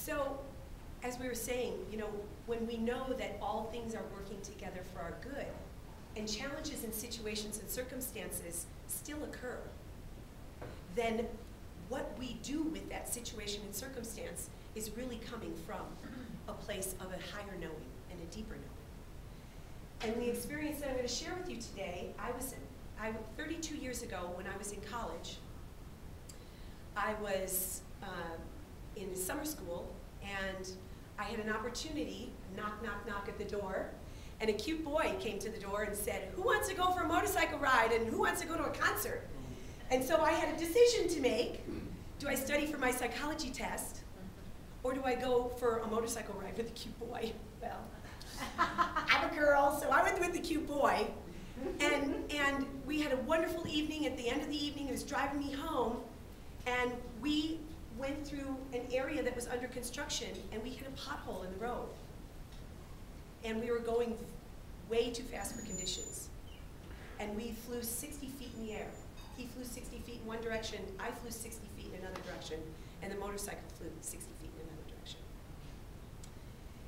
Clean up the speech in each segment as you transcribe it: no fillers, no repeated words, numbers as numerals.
So, as we were saying, when we know that all things are working together for our good, and challenges and situations and circumstances still occur, then what we do with that situation and circumstance is really coming from a place of a higher knowing and a deeper knowing. And the experience that I'm going to share with you today, 32 years ago when I was in college, I was in summer school, and I had an opportunity, knock, knock, knock at the door, and a cute boy came to the door and said, "Who wants to go for a motorcycle ride, and who wants to go to a concert?" And so I had a decision to make. Do I study for my psychology test, or do I go for a motorcycle ride with a cute boy? Well, I'm a girl, so I went with the cute boy. And we had a wonderful evening. At the end of the evening, he was driving me home, and we went through an area that was under construction, and we hit a pothole in the road. And we were going way too fast for conditions. And we flew 60 feet in the air. He flew 60 feet in one direction, I flew 60 feet in another direction, and the motorcycle flew 60 feet in another direction.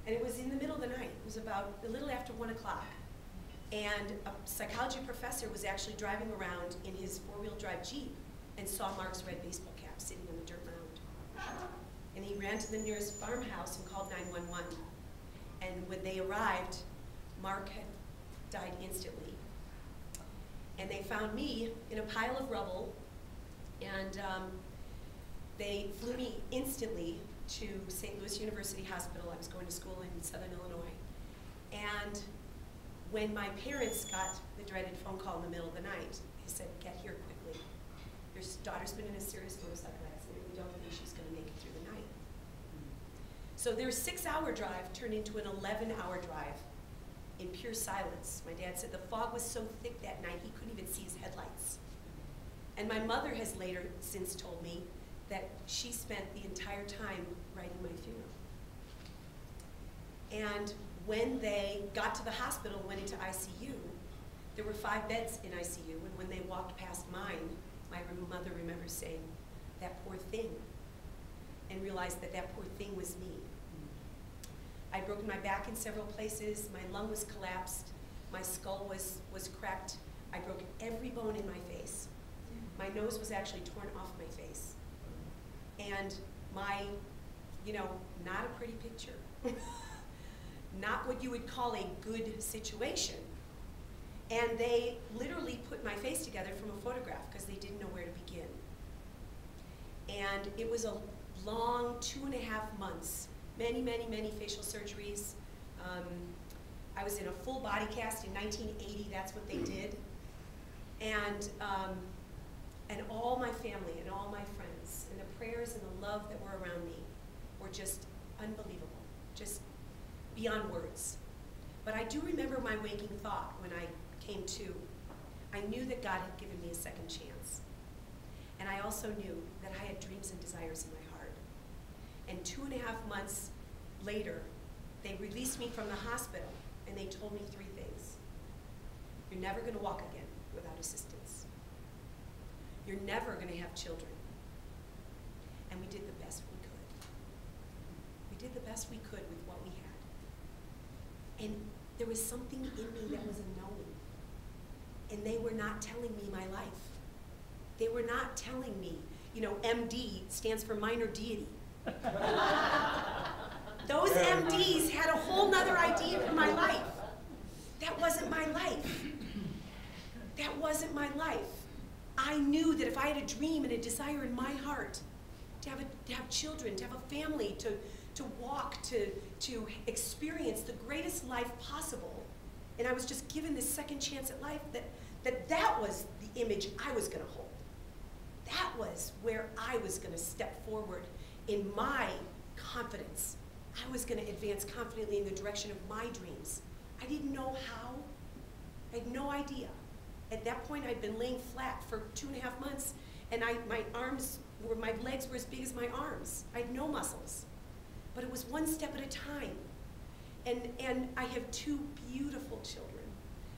And it was in the middle of the night. It was about a little after 1 o'clock. And a psychology professor was actually driving around in his four-wheel drive Jeep and saw Mark's red baseball cap sitting on the dirt mound. And he ran to the nearest farmhouse and called 911. And when they arrived, Mark had died instantly. And they found me in a pile of rubble, and they flew me instantly to St. Louis University Hospital. I was going to school in Southern Illinois. And when my parents got the dreaded phone call in the middle of the night, they said, "Get here quickly. Your daughter's been in a serious motorcycle accident. We don't think she's going to make it through the night." So their 6-hour drive turned into an 11-hour drive in pure silence. My dad said the fog was so thick that night he couldn't even see his headlights. And my mother has later since told me that she spent the entire time writing my funeral. And when they got to the hospital and went into ICU, there were 5 beds in ICU, and when they walked past mine, my mother remembers saying, "That poor thing," and realized that that poor thing was me. I'd broken my back in several places, my lung was collapsed, my skull was cracked, I broke every bone in my face. My nose was actually torn off my face. And my, not a pretty picture. Not what you would call a good situation. And they literally put my face together from a photograph because they didn't know where to begin. And it was a long 2.5 months. Many, many, many facial surgeries. I was in a full body cast in 1980, that's what they did. And all my family and all my friends and the prayers and the love that were around me were just unbelievable, just beyond words. But I do remember my waking thought when I came to. I knew that God had given me a second chance. And I also knew that I had dreams and desires in my heart. And 2.5 months later, they released me from the hospital, and they told me 3 things. You're never going to walk again without assistance. You're never going to have children. And we did the best we could. We did the best we could with what we had. And there was something in me that was a knowing. And they were not telling me my life. They were not telling me, MD stands for minor deity. Those MDs had a whole nother idea for my life. That wasn't my life. That wasn't my life. I knew that if I had a dream and a desire in my heart to have children, to have a family, to walk, to experience the greatest life possible, and I was just given this second chance at life, that was the image I was going to hold. That was where I was going to step forward in my confidence. I was going to advance confidently in the direction of my dreams. I didn't know how. I had no idea. At that point, I'd been laying flat for 2.5 months, and my legs were as big as my arms. I had no muscles. But it was one step at a time. And I have 2 beautiful children.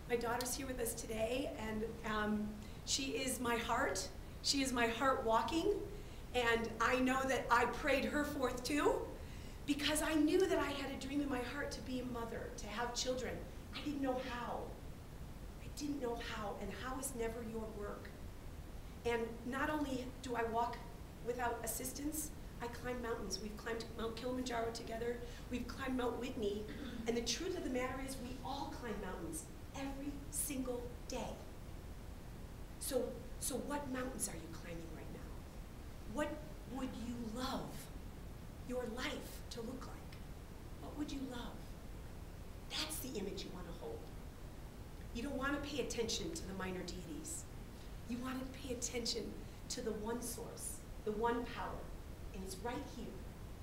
My daughter's here with us today, and she is my heart. She is my heart walking, and I know that I prayed her forth too. because I knew that I had a dream in my heart to be a mother, to have children. I didn't know how. I didn't know how, and how is never your work. And not only do I walk without assistance, I climb mountains. We've climbed Mount Kilimanjaro together. We've climbed Mount Whitney. And the truth of the matter is we all climb mountains every single day. So what mountains are you climbing right now? What would you love your life to look like? What would you love? That's the image you want to hold. You don't want to pay attention to the minor deities. You want to pay attention to the one source, the one power. And it's right here.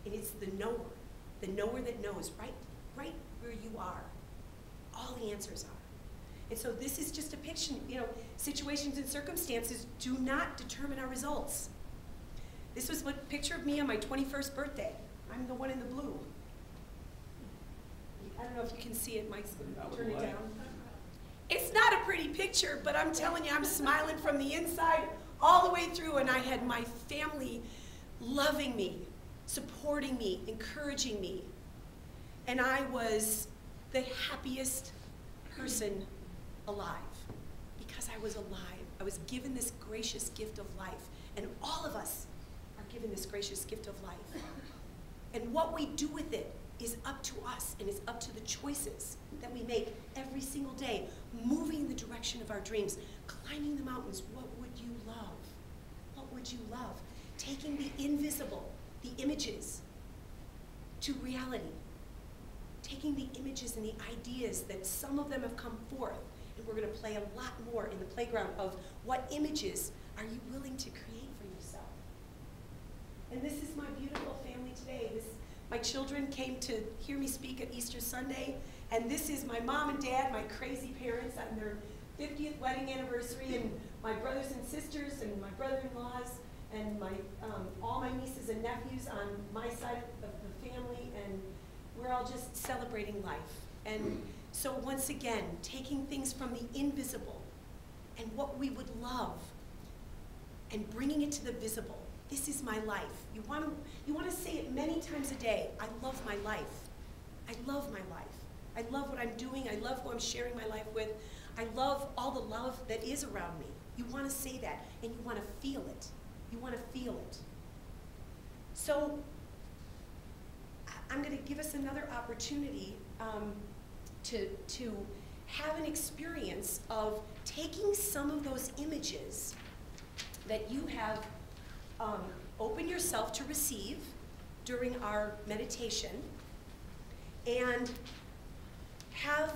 And it's the knower that knows right where you are. All the answers are. And so this is just a picture, situations and circumstances do not determine our results. This was a picture of me on my 21st birthday. I'm the one in the blue. I don't know if you can see it, Mike's going to turn it down. It's not a pretty picture, but I'm telling you, I'm smiling from the inside all the way through, and I had my family loving me, supporting me, encouraging me. And I was the happiest person alive because I was alive. I was given this gracious gift of life, and all of us are given this gracious gift of life. And what we do with it is up to us, and it's up to the choices that we make every single day, moving in the direction of our dreams, climbing the mountains. What would you love? What would you love? Taking the invisible, the images, to reality. Taking the images and the ideas that some of them have come forth, and we're going to play a lot more in the playground of what images are you willing to create for yourself. And this is my beautiful family today. My children came to hear me speak at Easter Sunday, and this is my mom and dad, my crazy parents on their 50th wedding anniversary, and my brothers and sisters and my brother-in-laws, and all my nieces and nephews on my side of the family, and we're all just celebrating life. And so once again, taking things from the invisible and what we would love and bringing it to the visible. This is my life. You want to say it many times a day. I love my life. I love my life. I love what I'm doing. I love who I'm sharing my life with. I love all the love that is around me. You want to say that, and you want to feel it. You want to feel it. So I'm going to give us another opportunity to have an experience of taking some of those images that you have opened yourself to receive during our meditation, and have